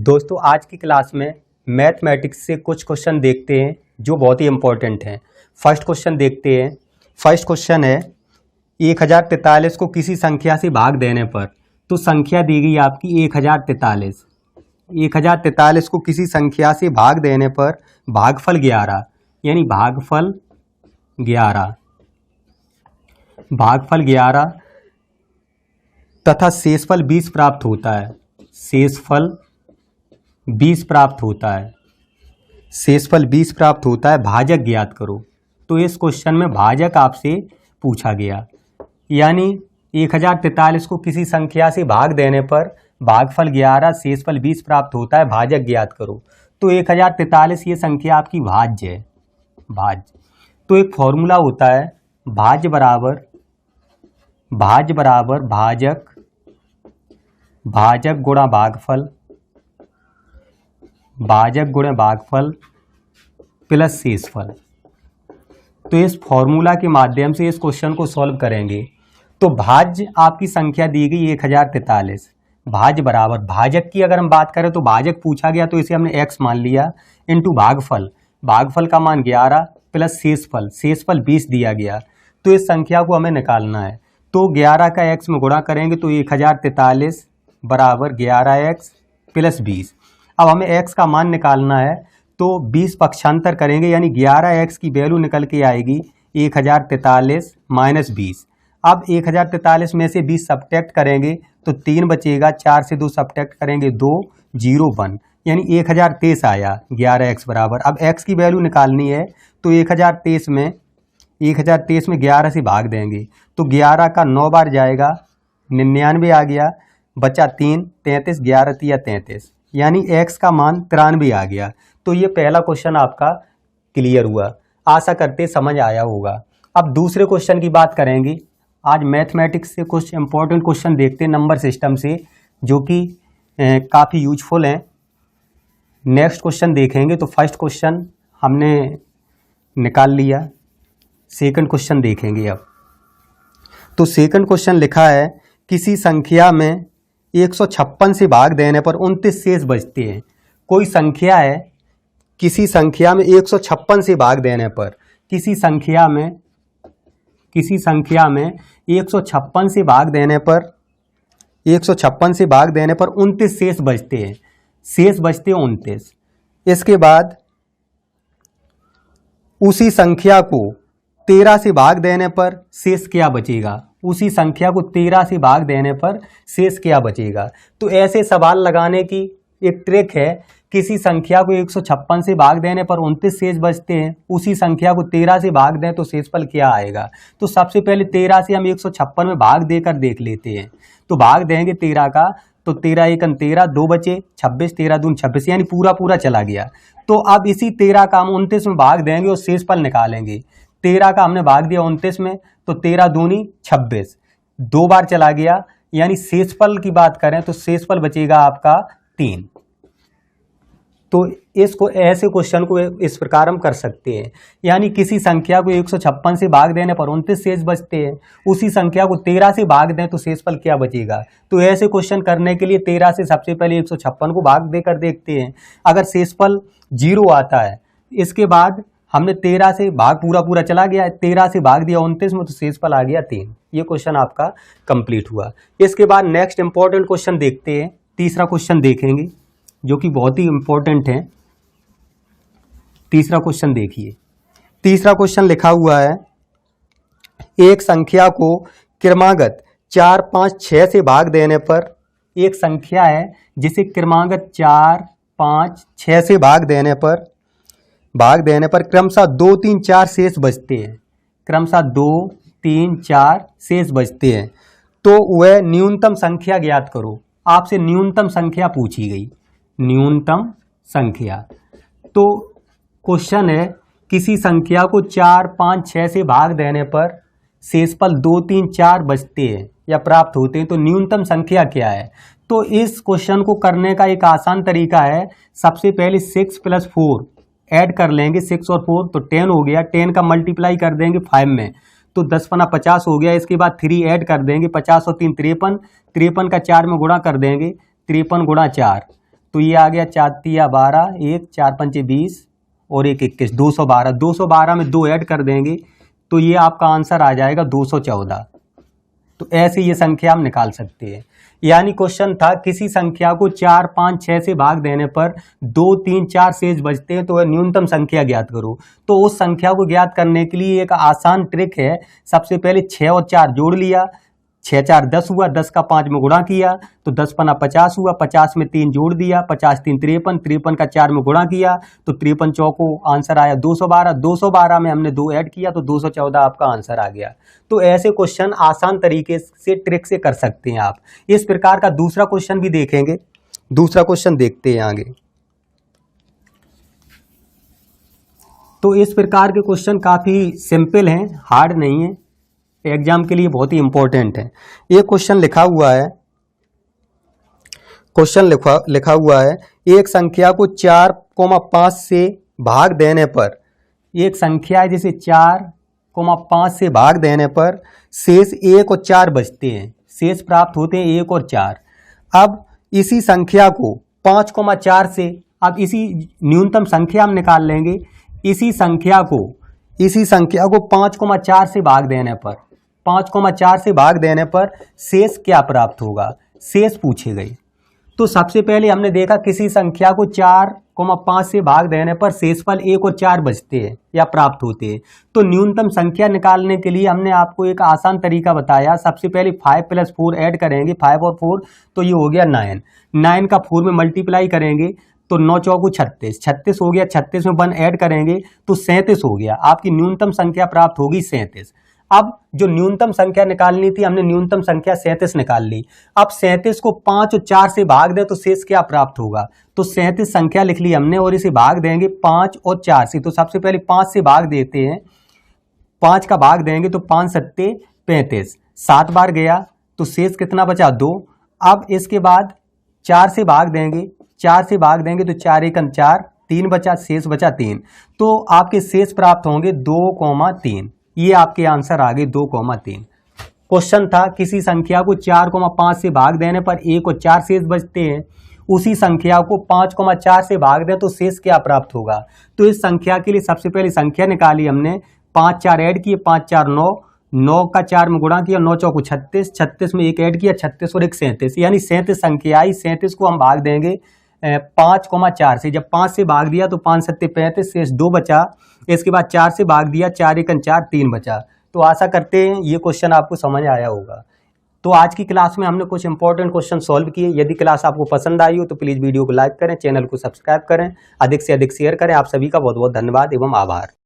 दोस्तों आज की क्लास में मैथमेटिक्स से कुछ क्वेश्चन देखते हैं जो बहुत ही इम्पोर्टेंट हैं। फर्स्ट क्वेश्चन देखते हैं। फर्स्ट क्वेश्चन है 1043 को किसी संख्या से भाग देने पर, तो संख्या दी गई आपकी 1043। 1043 को किसी संख्या से भाग देने पर भागफल 11, यानी भागफल 11 तथा शेषफल 20 प्राप्त होता है। शेषफल 20 प्राप्त होता है। शेषफल 20 प्राप्त होता है। भाजक ज्ञात करो। तो इस क्वेश्चन में भाजक आपसे पूछा गया, यानी 1043 को किसी संख्या से भाग देने पर भागफल 11 शेषफल 20 प्राप्त होता है। भाजक ज्ञात करो। तो 1043 ये संख्या आपकी भाज्य है। भाज्य तो एक फॉर्मूला होता है, भाज्य बराबर भाजक गुणा भागफल, भाजक गुणा भागफल प्लस शेषफल। तो इस फॉर्मूला के माध्यम से इस क्वेश्चन को सॉल्व करेंगे। तो भाज्य आपकी संख्या दी गई 1043, भाज्य बराबर भाजक की अगर हम बात करें तो भाजक पूछा गया तो इसे हमने x मान लिया, इंटू भागफल, भागफल का मान 11 प्लस शेषफल, शेषफल 20 दिया गया। तो इस संख्या को हमें निकालना है। तो 11 का x में गुणा करेंगे तो 1043 बराबर 11x प्लस 20। अब हमें x का मान निकालना है तो 20 पक्षांतर करेंगे, यानी 11x की वैल्यू निकल के आएगी 1043 माइनस 20। अब 1043 में से 20 सब्ट्रैक्ट करेंगे तो 3 बचेगा, 4 से 2 सब्ट्रैक्ट करेंगे 2, 0, 1, यानी 1023 आया 11x बराबर। अब x की वैल्यू निकालनी है तो 1023 में 11 से भाग देंगे तो 11 का 9 बार जाएगा, 99 आ गया, बचा 3, 33, 11 तिया 33, यानी x का मान 93 आ गया। तो ये पहला क्वेश्चन आपका क्लियर हुआ। आशा करते समझ आया होगा। अब दूसरे क्वेश्चन की बात करेंगे। आज मैथमेटिक्स से कुछ इंपॉर्टेंट क्वेश्चन देखते हैं नंबर सिस्टम से, जो कि काफ़ी यूजफुल हैं। नेक्स्ट क्वेश्चन देखेंगे। तो फर्स्ट क्वेश्चन हमने निकाल लिया, सेकंड क्वेश्चन देखेंगे अब। तो सेकंड क्वेश्चन लिखा है किसी संख्या में 156 से भाग देने पर 29 शेष बचते हैं। कोई संख्या है, किसी संख्या में 156 से भाग देने पर, किसी संख्या में 156 से भाग देने पर 29 शेष बचते हैं। शेष बचते हैं 29। इसके बाद उसी संख्या को 13 से भाग देने पर शेष क्या बचेगा। उसी संख्या को 13 से भाग देने पर शेष क्या बचेगा। तो ऐसे सवाल लगाने की एक ट्रिक है। किसी संख्या को 156 से भाग देने पर 29 शेष बचते हैं, उसी संख्या को 13 से भाग दें तो शेषफल क्या आएगा। तो सबसे पहले 13 से हम 156 में भाग देकर देख लेते हैं। तो भाग देंगे 13 का, तो 13 1 13, 2 बचे 26, 13 दून 26, यानी पूरा चला गया। तो अब इसी 13 का हम 29 में भाग देंगे और शेषफल निकालेंगे। 13 का हमने भाग दिया 29 में, तो 13 दूनी 26, 2 बार चला गया, यानी शेषफल की बात करें तो शेषफल बचेगा आपका 3। तो इसको ऐसे क्वेश्चन को इस प्रकार हम कर सकते हैं, यानी किसी संख्या को 156 से भाग देने पर 29 शेष बचते हैं, उसी संख्या को 13 से भाग दें तो शेषफल क्या बचेगा। तो ऐसे क्वेश्चन करने के लिए 13 से सबसे पहले 156 को भाग देकर देखते हैं। अगर शेषफल 0 आता है, इसके बाद हमने 13 से भाग पूरा चला गया, 13 से भाग दिया 29 में, तो शेषफल आ गया 3। ये क्वेश्चन आपका कंप्लीट हुआ। इसके बाद नेक्स्ट इंपॉर्टेंट क्वेश्चन देखते हैं। तीसरा क्वेश्चन देखेंगे जो कि बहुत ही इंपॉर्टेंट है। तीसरा क्वेश्चन देखिए। तीसरा क्वेश्चन लिखा हुआ है एक संख्या को क्रमागत 4, 5, 6 से भाग देने पर, एक संख्या है जिसे क्रमागत 4, 5, 6 से भाग देने पर क्रमशः 2, 3, 4 शेष बचते हैं। क्रमशः 2, 3, 4 शेष बचते हैं। तो वह न्यूनतम संख्या ज्ञात करो। आपसे न्यूनतम संख्या पूछी गई, न्यूनतम संख्या। तो क्वेश्चन है किसी संख्या को 4, 5, 6 से भाग देने पर शेषफल 2, 3, 4 बचते हैं या प्राप्त होते हैं, तो न्यूनतम संख्या क्या है। तो इस क्वेश्चन को करने का एक आसान तरीका है। सबसे पहले 6 + 4 ऐड कर लेंगे, 6 और 4 तो 10 हो गया। 10 का मल्टीप्लाई कर देंगे 5 में, तो 10 × 50 हो गया। इसके बाद 3 ऐड कर देंगे, 50 और 3 53, 53 का 4 में गुणा कर देंगे, 53 × 4 तो ये आ गया 4 तिया 12, 1 4 पंचे 20 और 1 21, 212। 212 में 2 ऐड कर देंगे तो ये आपका आंसर आ जाएगा 214। तो ऐसे ये संख्या हम निकाल सकते हैं। यानी क्वेश्चन था किसी संख्या को 4 5 6 से भाग देने पर 2 3 4 शेष बचते हैं तो वह न्यूनतम संख्या ज्ञात करो। तो उस संख्या को ज्ञात करने के लिए एक आसान ट्रिक है। सबसे पहले 6 और 4 जोड़ लिया, 6 4 10 हुआ, 10 का 5 में गुणा किया तो 10 पना 50 हुआ, 50 में 3 जोड़ दिया, 50 3 53, 53 का 4 में गुणा किया तो 53 चौको आंसर आया 212। 212 में हमने 2 ऐड किया तो 214 आपका आंसर आ गया। तो ऐसे क्वेश्चन आसान तरीके से ट्रिक से कर सकते हैं आप। इस प्रकार का दूसरा क्वेश्चन भी देखेंगे। दूसरा क्वेश्चन देखते हैं आगे। तो इस प्रकार के क्वेश्चन काफी सिंपल हैं, हार्ड नहीं है, एग्जाम के लिए बहुत ही इंपॉर्टेंट है। ये क्वेश्चन लिखा हुआ है, लिखा हुआ है एक संख्या को 4,5 से भाग देने पर, एक संख्या है जिसे 4,5 से भाग देने पर शेष 1 और 4 बचते हैं, शेष प्राप्त होते हैं 1 और 4। अब इसी संख्या को 5,4 से, अब इसी न्यूनतम संख्या हम निकाल लेंगे। इसी संख्या को 5,4 से भाग देने पर, 5,4 से भाग देने पर शेष क्या प्राप्त होगा, शेष पूछे गए। तो सबसे पहले हमने देखा किसी संख्या को 4,5 से भाग देने पर शेषफल 1 और 4 बचते हैं या प्राप्त होते हैं। तो न्यूनतम संख्या निकालने के लिए हमने आपको एक आसान तरीका बताया। सबसे पहले 5 + 4 ऐड करेंगे, 5 और 4 तो ये हो गया 9। 9 का 4 में मल्टीप्लाई करेंगे तो 9 चौको 36, 36 हो गया। 36 में 1 ऐड करेंगे तो 37 हो गया। आपकी न्यूनतम संख्या प्राप्त होगी 37। अब जो न्यूनतम संख्या निकालनी थी हमने न्यूनतम संख्या 37 निकाल ली। अब 37 को 5 और 4 से भाग दे तो शेष क्या प्राप्त होगा, तो 37 संख्या लिख ली हमने और इसे भाग देंगे 5 और 4 से। तो सबसे पहले 5 से भाग देते हैं, 5 का भाग देंगे तो 5 सत्ते 35, 7 बार गया तो शेष कितना बचा 2। अब इसके बाद 4 से भाग देंगे, 4 से भाग देंगे तो 4 × 4, 3 बचा, शेष बचा 3। तो आपके शेष प्राप्त होंगे 2,3। ये आपके आंसर आ गए 2,3। क्वेश्चन था किसी संख्या को 4,5 से भाग देने पर 1 और 4 शेष बचते हैं, उसी संख्या को 5,4 से भाग दें तो शेष क्या प्राप्त होगा। तो इस संख्या के लिए सबसे पहले संख्या निकाली हमने, 5 4 ऐड किए, 5 4 9, 9 का 4 में गुणा किया, 9 चौको 36, 36 में 1 ऐड किया, 36 और 1 37, यानी 37 संख्या आई। 37 को हम भाग देंगे 5,4 से। जब 5 से भाग दिया तो 5 सत्ते 35, शेष 2 बचा। इसके बाद 4 से भाग दिया, 4 × 4, 3 बचा। तो आशा करते हैं ये क्वेश्चन आपको समझ आया होगा। तो आज की क्लास में हमने कुछ इंपॉर्टेंट क्वेश्चन सॉल्व किए। यदि क्लास आपको पसंद आई हो तो प्लीज़ वीडियो को लाइक करें, चैनल को सब्सक्राइब करें, अधिक से अधिक शेयर करें। आप सभी का बहुत बहुत धन्यवाद एवं आभार।